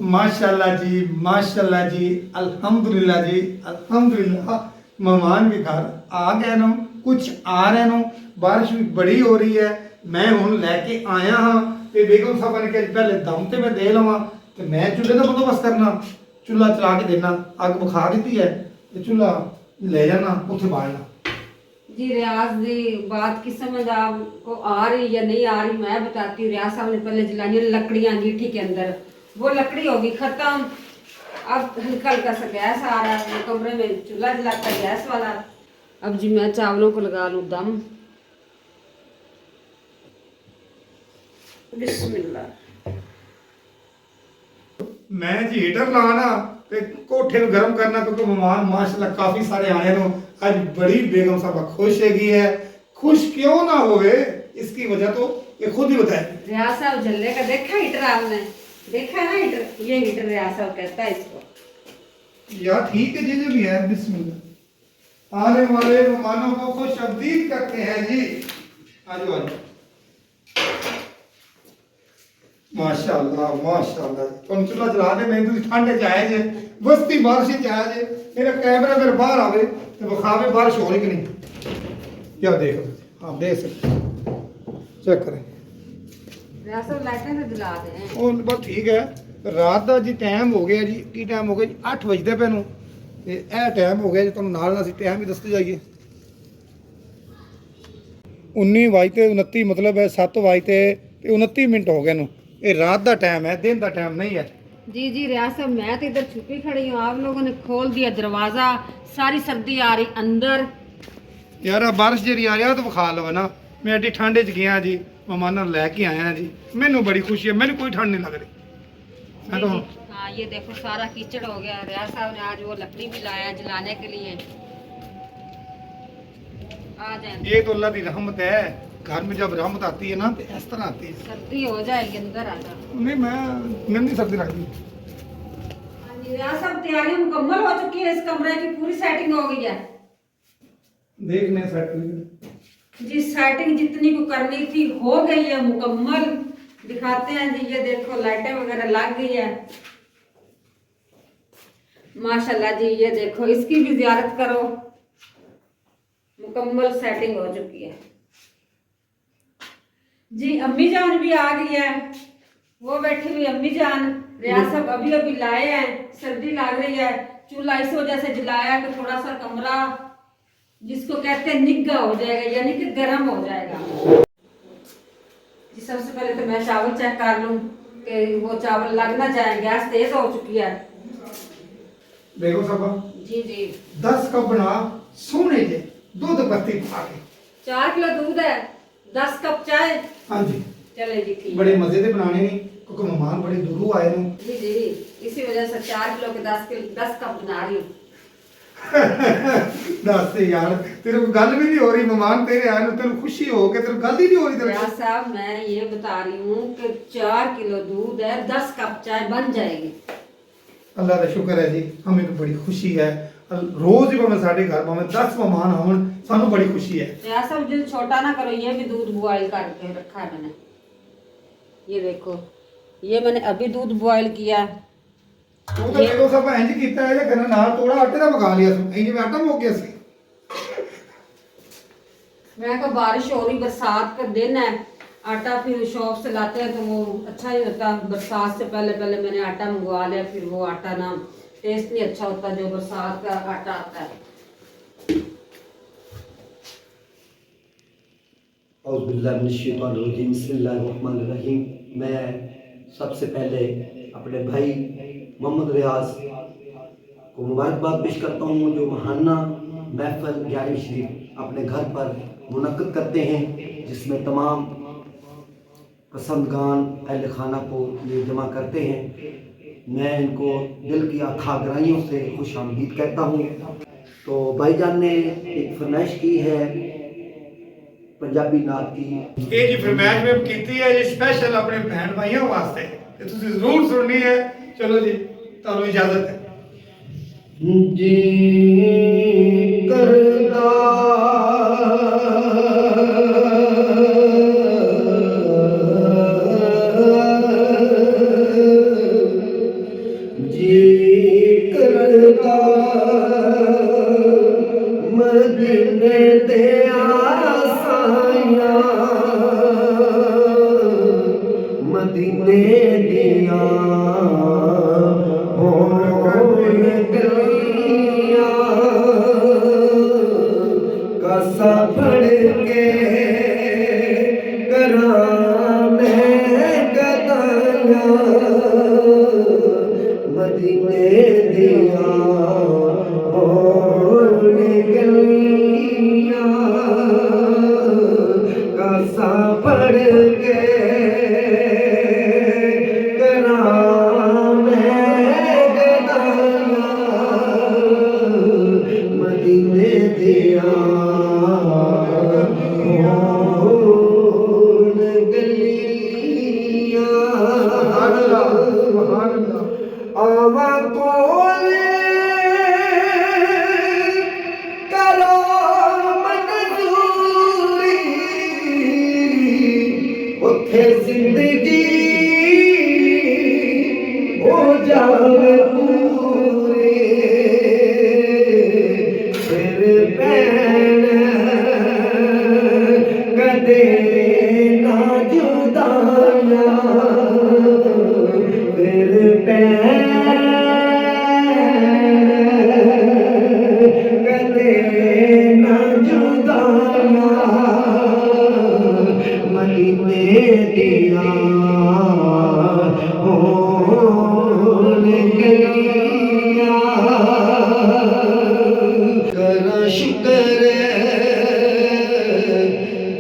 माशाल्लाह जी, माशाल्लाह जी, अल्हम्दुलिल्लाह जी, अल्हम्दुलिल्लाह। मेहमान भी घर आ गए नो, कुछ आ रहे नो, बारिश भी बड़ी हो रही है। मैं हूँ लैके आया हाँ ते बेगम साहब ने कहा पहले दम ते मैं दे लवां ते मैं चूल्हे का बंदोबस्त करना, चूल्हा चला के देना, अग बखा दी है ते चूल्हा ले जाना उत्थे बालना। जी रियाज की बात की समझ आपको आ रही या नहीं आ रही मैं बताती हूँ। रियाज साहब ने पहले जलाई लकड़ियाँ अंगीठी के अंदर, वो लकड़ी होगी खत्म। अब हल्का हल्का सा गैस आ रहा है, कमरे में चूल्हा जलाता है गैस वाला। अब जी मैं चावलों को लगा लूँ दम। बिस्मिल्लाह। मैं जी हीटर लाना ते कोठे में गर्म करना क्योंकि मेहमान माशाल्लाह काफी सारे आए नो। आज बड़ी बेगम साहब खुश है। खुश क्यों ना होवे, इसकी वजह तो ये खुद ही बताए। रियाज साहब जल्ले का देखा हीटर आपने? देखा ना हीटर, ये हीटर रियाज साहब कहता है इसको। यार ठीक है जी भी है। बिस्मिल्लाह। आने वाले मेहमानों को खुश अब्दील करते हैं जी। आजो आजो। माशाल्लाह माशाल्लाह। तुम चूल्हा चला दे, मैं तो ठंड च आए जे, बस्ती बारिश च आए जे। मेरा कैमरा मेरे बाहर आवे तो बखावे बारिश हो रही कि नहीं। क्या देख हाँ देख सकते चेक करें। रियाज साहब लाइटें तो जला दे हैं। ਉਹ ਬਸ ਠੀਕ ਹੈ। ਰਾਤ ਦਾ ਜੀ ਟਾਈਮ ਹੋ ਗਿਆ ਜੀ, ਕੀ ਟਾਈਮ ਹੋ ਗਿਆ ਜੀ 8 ਵਜੇ ਪਏ ਨੂੰ ਤੇ ਇਹ ਟਾਈਮ ਹੋ ਗਿਆ ਜੀ। ਤੁਹਾਨੂੰ ਨਾਲ ਅਸੀਂ ਟਾਈਮ ਵੀ ਦੱਸਦੇ ਜਾਈਏ। 19 ਵਜੇ ਤੇ 29 ਮਤਲਬ ਹੈ 7 ਵਜੇ ਤੇ 29 ਮਿੰਟ ਹੋ ਗਏ ਨੂੰ। ਇਹ ਰਾਤ ਦਾ ਟਾਈਮ ਹੈ, ਦਿਨ ਦਾ ਟਾਈਮ नहीं है। जी जी रियाज साहब मैं तो इधर छुपी खड़ी हूँ, आप लोगों ने खोल दिया दरवाजा, सारी सर्दी आ रही अंदर। यार बारिश जी आ रहा तो विखा लो ना। मैं एडी ठंड च गया जी, मेहमानों लैके आया जी। मैनू बड़ी खुशी है, मैनू कोई ठंड नहीं लग रही। मैं तो हाँ ये देखो सारा कीचड़ हो गया। रियाज साहब ने आज वो लकड़ी भी लाया जलाने के लिए। आ जाए, ये तो अल्लाह की रहमत है। घर में जब रहमत आती है ना तो इस तरह आती है। सर्दी हो जाएगी अंदर आ जाओ। नहीं मैं नहीं सर्दी लगती। रियाज साहब तैयारी मुकम्मल हो चुकी है, इस कमरे की पूरी सेटिंग हो गई है। देखने सेट जी सेटिंग जितनी को करनी थी हो गई है मुकम्मल। दिखाते हैं जी, ये देखो लाइटें वगैरह लग गई है माशाल्लाह जी। ये देखो इसकी भी ज़ियारत करो, मुकम्मल सेटिंग हो चुकी है जी। अम्मी जान भी आ गई है, वो बैठी हुई अम्मी जान। रियाज साहब अभी अभी लाए हैं, सर्दी लग रही है, चूल्हा इस वजह से जलाया कि थोड़ा सा कमरा जिसको कहते हैं निग्गा हो जाएगा, यानी कि गर्म हो जाएगा जी। सबसे पहले तो मैं चावल चेक कर लूं कि वो चावल लग ना जाए। गैस तेज हो चुकी है। देखो सब जी जी 10 कप बना सोने के दूध पत्ती पा के। 4 किलो दूध है, 10 कप चाय। हाँ जी चले जी ठीक बड़े मजे से बनाने नहीं क्योंकि मेहमान बड़े दूरों आए हैं। जी जी इसी वजह से 4 किलो के 10 कप बना रही हूँ। दस यार तेरे को गल भी नहीं हो रही, मेहमान तेरे आए तेरे खुशी हो के तेरे गल ही नहीं हो रही तेरे। रियाज साहब मैं ये बता रही हूँ कि 4 किलो दूध है, 10 कप चाय बन जाएगी। अल्लाह का शुक्र है जी, हमें तो बड़ी खुशी है। रोज ही भावें साढ़े घर भावें 10 मेहमान आवन सानू बड़ी खुशी है। रियाज साहब दिल छोटा ना करो, ये भी दूध बॉयल करके रखा है मैंने। ये देखो ये मैंने अभी दूध बॉयल किया। वो तो देखो सब इंज कीता है जे नाल थोड़ा आटे दा मंगा लिया सी, इंज में आटा मुक गया सी। मैं को बारिश हो रही, बरसात का दिन है, आटा फिर शॉप से लाते हैं तो वो अच्छा ही होता। बरसात से पहले पहले मैंने आटा मंगवा लिया, फिर वो आटा ना टेस्ट नहीं अच्छा होता जो बरसात का आटा आता है। बिस्मिल्लाहिर्रहमानिर्रहीम। मैं सबसे पहले अपने भाई मोहम्मद रियाज को मुबारकबाद पेश करता हूँ जो महाना महफिल 11वीं शरीफ अपने घर पर मुनक्किद करते हैं, जिसमें तमाम पसंदगान अहल खाना को ये जमा करते हैं। मैं इनको दिल की अथाह गहराइयों से खुश आमदीद कहता हूँ। तो भाईजान ने एक फरमाइश की है पंजाबी नात की। ये जी फरमाइश में कीती है ये स्पेशल अपने बहन भाइयों वास्ते ते तुसी जरूर सुननी है। चलो जी तानू इजाजत है जी करदा मदीने दिया होण गलियां कासा फड़ के करां मैं गदाइयां मदीने दिया होण गलियां कासा फड़ के मदीने दिया होण गलियां आवा कोले करो मंजूरी उथे जिंदगी हो जावे पूरी फिर भैन कदे ना जुदाइयां फिर भैन कदे ना जुदाइयां मदीने दिया होण गलियां करा शुक्र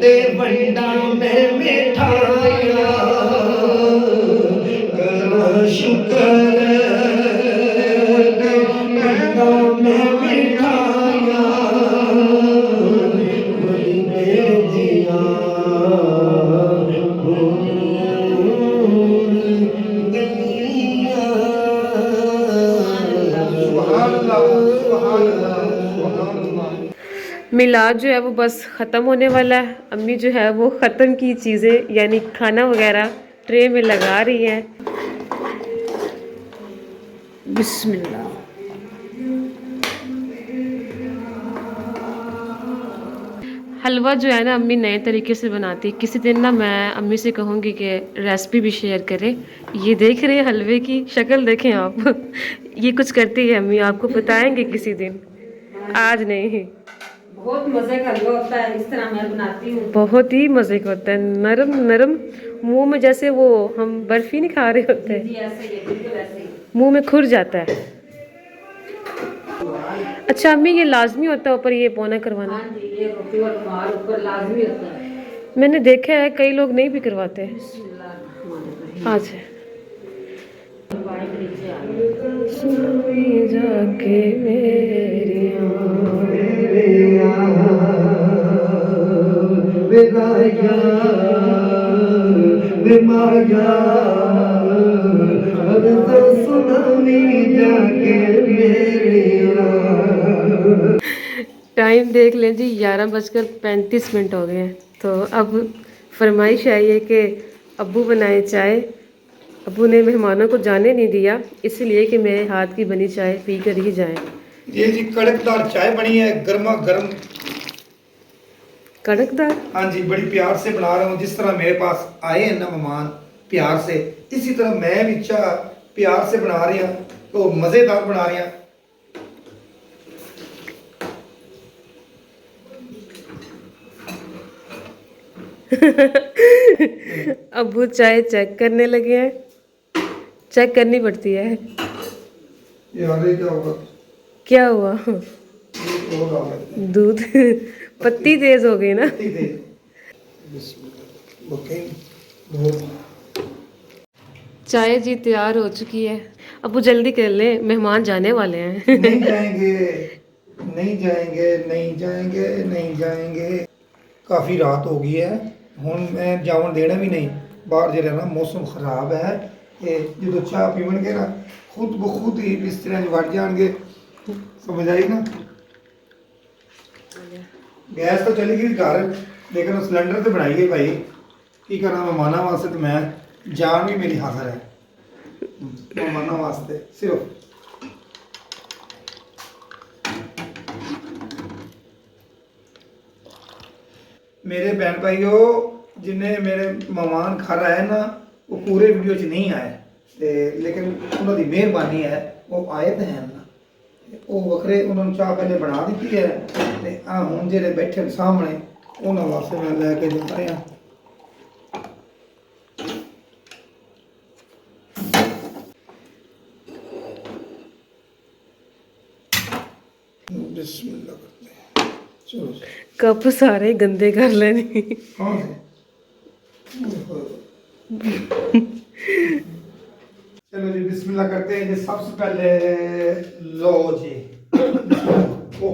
ते वंडा में मिठाइयां करा शुक्र ते वंडा में मिठाइयां मदीने दिया होण गलियां सुभान अल्लाह, सुभान अल्लाह, सुभान अल्लाह। मिलाद जो है वो बस ख़त्म होने वाला है। अम्मी जो है वो ख़त्म की चीज़ें यानी खाना वगैरह ट्रे में लगा रही हैं। बिस्मिल्लाह। हलवा जो है ना अम्मी नए तरीके से बनाती है। किसी दिन ना मैं अम्मी से कहूँगी कि रेसिपी भी शेयर करें। ये देख रहे हैं हलवे की शक्ल देखें आप ये कुछ करती है अम्मी, आपको बताएंगे किसी दिन, आज नहीं। बहुत मजे का हलवा होता है, इस तरह मैं बनाती हूँ। बहुत ही मज़े का होता है, नरम नरम, मुंह में जैसे वो हम बर्फी नहीं खा रहे होते हैं, जी ऐसे ही है, बिल्कुल ऐसे ही। मुंह में खुर जाता है। अच्छा अम्मी ये लाजमी होता है ऊपर ये पौना करवाना? हाँ जी, ये रोटी और मार ऊपर लाजमी होता है। मैंने देखा है कई लोग नहीं भी करवाते हैं। बिस्मिल्लाह। आज सुनी जाके मेरी टाइम देख लें जी, 11:35 हो गए हैं। तो अब फरमाइश आई है कि अब्बू बनाए चाय। अब्बू ने मेहमानों को जाने नहीं दिया, इसलिए कि मेरे हाथ की बनी चाय पी कर ही जाएं। ये जी कड़कदार चाय बनी है, गर्मा गर्म। कड़कदार? हाँ जी, बड़ी प्यार से बना रहा हूँ। जिस तरह मेरे पास आए हैं ना मेहमान प्यार से, इसी तरह मैं भी चाह प्यार से बना रही हूँ, तो मज़ेदार बना रही हूँ। अब्बू चाय चेक करने लगे हैं। चेक करनी पड़ती है। यार ये क्या होगा? क्या हुआ? ये और डाल देते हैं। दूध पत्ती तेज हो गई ना। पत्ती दे। बिस्मिल्लाह। ओके, बहुत। चाय जी तैयार हो चुकी है। अब्बू जल्दी कर ले, मेहमान जाने वाले हैं। नहीं जाएंगे, नहीं जाएंगे, नहीं जाएंगे, नहीं जाएंगे। काफ़ी रात हो गई है, हुण मैं जावन देना भी नहीं। बाहर जो ना मौसम खराब है, ये जो चाह पीवणगे ना खुद ब खुद ही बिस्तरे च वड़ जाएंगे। समझ आई ना? गैस तो चली गई घर, लेकिन सिलेंडर तो बनाई गई भाई। की करना मेहमाना वास्ते, तो मैं जान भी मेरी हाजिर है मेहमाना वास्ते सिर्फ। मेरे बहन भाइयों, जिन्हें मेरे मेहमान घर आए ना, ਉਹ ਪੂਰੇ ਵੀਡੀਓ 'ਚ ਨਹੀਂ ਆਏ ਤੇ ਲੇਕਿਨ ਉਹਨਾਂ ਦੀ ਮਿਹਰਬਾਨੀ ਹੈ ਉਹ ਆਏ ਤਾਂ ਹਨ ਨਾ। ਉਹ ਵੱਖਰੇ ਉਹਨਾਂ ਨੂੰ ਚਾਹ ਪਹਿਲੇ ਬਣਾ ਦਿੱਤੀ ਹੈ ਤੇ ਆ ਹੁਣ ਜਿਹੜੇ ਬੈਠੇ ਨੇ ਸਾਹਮਣੇ ਉਹਨਾਂ ਵਾਸਤੇ ਮੈਂ ਲੈ ਕੇ ਜਾ ਰਿਹਾ। बिस्मिल्लाह करते हैं। चलो कप सारे गंदे कर लेने कौन से चलो जी बिस्मिल्लाह करते हैं जी। सबसे पहले लो जी ओ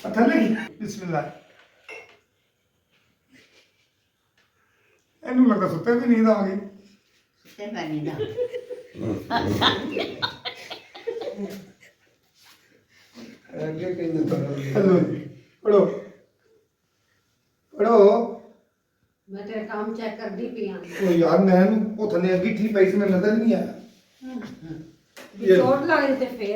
पता नहीं बिस्मिल्लाह। ਇਹਨੂੰ ਲੱਗਾ ਸੁੱਤੇ ਵੀ ਨੀਂਦ ਆ ਗਈ। ਤੇ ਬਣੀ ਦਾ हेलो जी पढ़ो पढ़ो। ਮੈਂ ਤੇਰਾ ਕੰਮ ਚੈੱਕ ਕਰਦੀ ਪਈ ਆਂ। ओ यार मैं वो थले अंगीठी पई से मैं नजर नहीं आया। चोट लग रही थे फिर